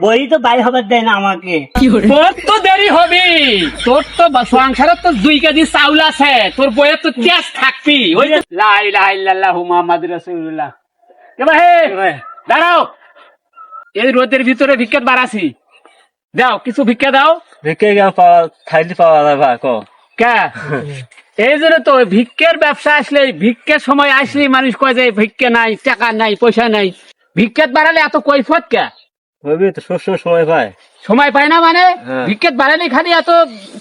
বই তো বাই হবার দেয় না আমাকে। তোর তো দেরি হবে, তোর তো সংসারে তো 2 কেজি চাউল আছে, তোর বইয়ে তো তেজ থাকবি। ওই যে লা ইলাহা ইল্লাল্লাহু মুহাম্মাদুর রাসূলুল্লাহ। কে ভাই দাঁড়াও, এই রোদের ভিতরে ভিক্ষা বাড়াছি, দাও কিছু ভিক্ষা দাও। ভিক্ষে খাইতে পাওয়া যায় ভাই ক কে এই জন্য তো ভিক্ষের ব্যবসা আসলে, ভিক্ষের সময় আসলে মানুষ কয় যে ভিক্ষা নাই, টাকা নাই, পয়সা নাই। ভিক্ষাত বাড়ালে এত কৈফত কে? হবে তো সব সময় ভাই সময় পায় না মানে ভিক্ষাত বাড়ালে খালি এত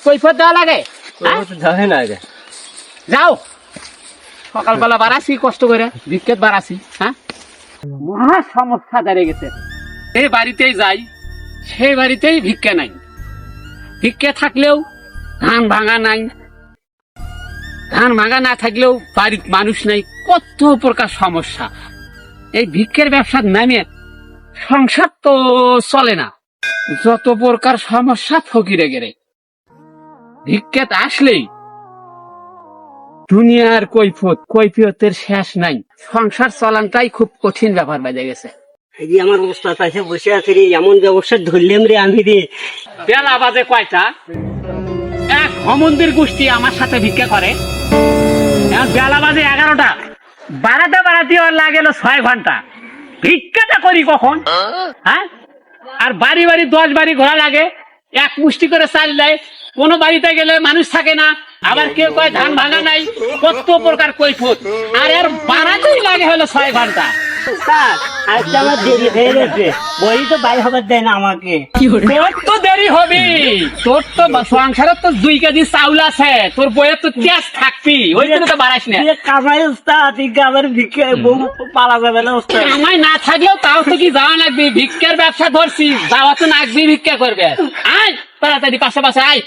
কৈফত দেওয়া লাগে? যাবে না আগে যাও, সকালবেলা বাড়াছি কষ্ট করে, ভিক্ষাত বাড়াছি। হ্যাঁ, মহা সমস্যা দাঁড়িয়ে গেছে। এই বাড়িতেই যাই, সেই বাড়িতেই ভিক্ষা নাই। ভিক্ষা থাকলেও ধান ভাঙা নাই, ধান ভাঙা না থাকলেও বাড়ির মানুষ নাই। কত প্রকার সমস্যা। এই ভিক্ষের ব্যবসার নামে সংসার তো চলে না। যত প্রকার সমস্যা ফকিরে গেরে। ভিক্ষাত আসলেই দুনিয়ার কৈফিয়তের শেষ নাই। সংসার চলানটাই খুব কঠিন ব্যাপার বেজে গেছে। এই যে আমার অবস্থা তাইছে বসে আছে রে, এমন ব্যবস্থা ধরলাম রে আমি রে। বেলা বাজে কয়টা? এক হমন্দির গোষ্ঠী আমার সাথে ভিক্ষা করে। এখন বেলা বাজে 11টা, বাড়াতে ওর লাগে 6 ঘন্টা। ভিক্ষাটা করি কখন? হ্যাঁ, আর বাড়ি 10 বাড়ি ঘোরা লাগে, এক মুষ্টি করে চাল দেয়। কোনো বাড়িতে গেলে মানুষ থাকে না, আবার কেউ কয় ধান ভাঙা নাই। কত প্রকার কৈফত, আর এর বাড়াতেই লাগে 6 ঘন্টা। স্যার আজকে আমার দেরি হয়ে গেছে, বই তো বাই হবার দেয় না আমাকে। তোর তো দেরি হবে, তোর তো সংসারে তো 2 কেজি চাউল আছে, তোর বইয়ে তো তেজ থাকবি। ওই জন্য তো বাড়াস না। কামাই উস্তাদ আমার ভিক্ষা বউ পালা যাবে না উস্তাদ। কামাই না থাকলেও তাও তো কি যাওয়া লাগবে। ভিক্ষার ব্যবসা ধরছি, যাওয়া তো লাগবে, ভিক্ষা করবে। আয় তাড়াতাড়ি পাশে আয়।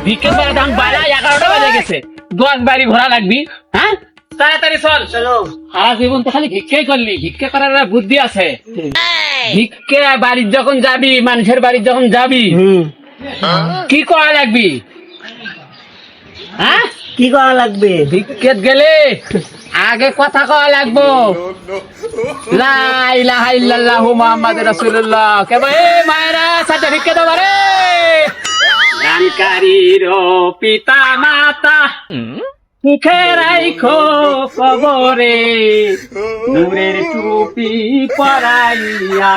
ভিক্ষার বেলা দাম 11টা বাজে গেছে, 10 বাড়ি ঘোরা লাগবি। হ্যাঁ, তাড়াতাড়ি চল। চলো, সারা জীবন তো খালি ভিক্ষাই করলি। ভিক্ষা করার একটা বুদ্ধি আছে। ভিক্ষা বাড়ির যখন যাবি, মানুষের বাড়ির যখন যাবি, কি করা লাগবি? হ্যাঁ, কি করা লাগবে? ভিক্ষেত গেলে আগে কথা কওয়া লাগবো, লা ইলাহা ইল্লাল্লাহু মুহাম্মাদুর রাসূলুল্লাহ। কে ভাই মায়েরা সাথে ভিক্ষা দাও রে। দানকারীর পিতা মাতা মুখে রাইখো কবরে, নূরের টুপি পরাইয়া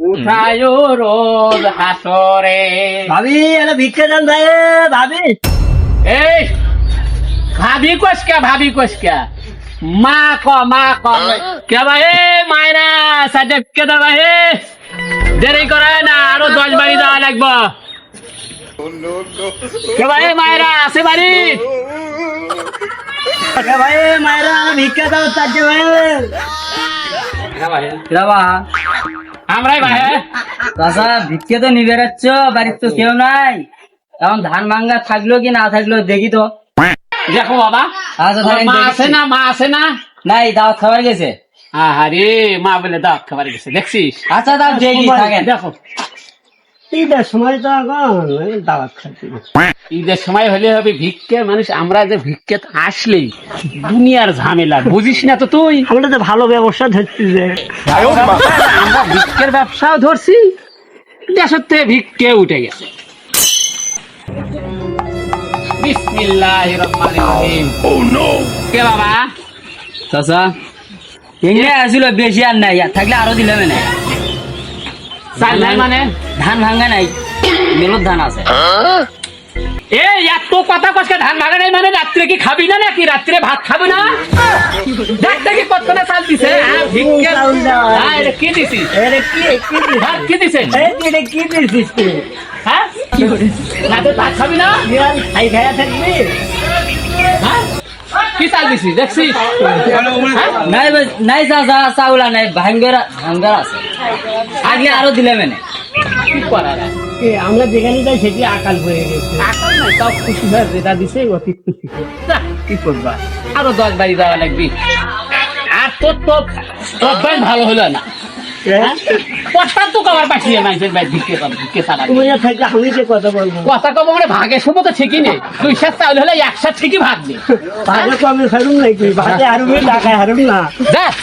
উঠায় রোজ হাসরে। ভাবি এলা ভিক্ষা দেন ভাই। ভাবি এই ভাবি কসকা মা ক কে ভাই মায়েরা সাথে কে দা ভাই, দেরি করায় না, আরো 10 বাড়ি যাওয়া লাগবো। কে ভাই মায়েরা আছে বাড়ি? ভাই মায়েরা ভিক্ষা দাও চারটে ভাই। আমরাই ভাই। চাচা ভিক্ষে তো নিবে রাখছ, বাড়ির তো কেউ নাই। এখন ধান ভাঙ্গা থাকলো কি না থাকলো দেখি তো। দেখো বাবা, আচ্ছা তাহলে মা দেখি। আছে না? নাই, দাওয়াত খাবার গেছে। আরে মা বলে দাওয়াত খাবার গেছে, দেখছিস? আচ্ছা দাও দেখি থাকেন। দেখো ঈদের সময় তো এখন দাওয়াত খাচ্ছি। ঈদের সময় হলে হবে ভিক্ষে মানুষ। আমরা যে ভিক্ষে আসলেই দুনিয়ার ঝামেলা, বুঝিস না তো তুই? আমরা তো ভালো ব্যবসা ধরছি যে আমরা ভিক্ষের ব্যবসাও ধরছি, দেশের থেকে ভিক্ষে উঠে গেছে। বিসমিল্লাহির রহমানির রহিম। কে বাবা? চাচা এমনি আসছিল, বেশি আর নাই, আর থাকলে আরো দিলে মানে। চাল নাই মানে? ধান ভাঙ্গা নাই, মেলোর ধান আছে। এই এত কথা কষ্ট, ধান ভাঙা নাই মানে রাত্রে কি খাবি না নাকি? রাত্রে ভাত খাবি না? দেখতে কি কতক্ষণে চাল দিছে? হ্যাঁ, ভিক্ষে হ্যাঁ, এটা কি দিছিস? ভাত কি দিছে? কি দিছিস তুই? হ্যাঁ, না তো ভাত খাবি না? খাই খাইয়া থাকবি? হ্যাঁ, কি চাল দিছিস দেখছিস? নাই নাই চাচা, চাউলা নাই, ভাঙ্গার আছে, থাকলে আরো দিলে মানে। কি করা যায়? আমরা যেখানে যাই সেটি আকাল হয়ে গেছে। আকাল নাই, তাও খুশি হয়ে যেটা দিছে অতি খুশি। কি করবা, আরো 10 বাড়ি যাওয়া লাগবি। আর তোর ভালো হলো না। কথা তো কবার পাঠিয়ে মানুষের ভাই ভিক্ষে ছাড়া তুমি থাকলে আমি যে কথা বলবো। কথা কব মানে ভাগের সময় তো ঠিকই নেই। 2 সাত চাউল হলে 1 সাত ঠিকই ভাগ নেই। ভাগে তো আমি হারুম নাকি, ভাগে হারুম, টাকায় হারুম না। দেখ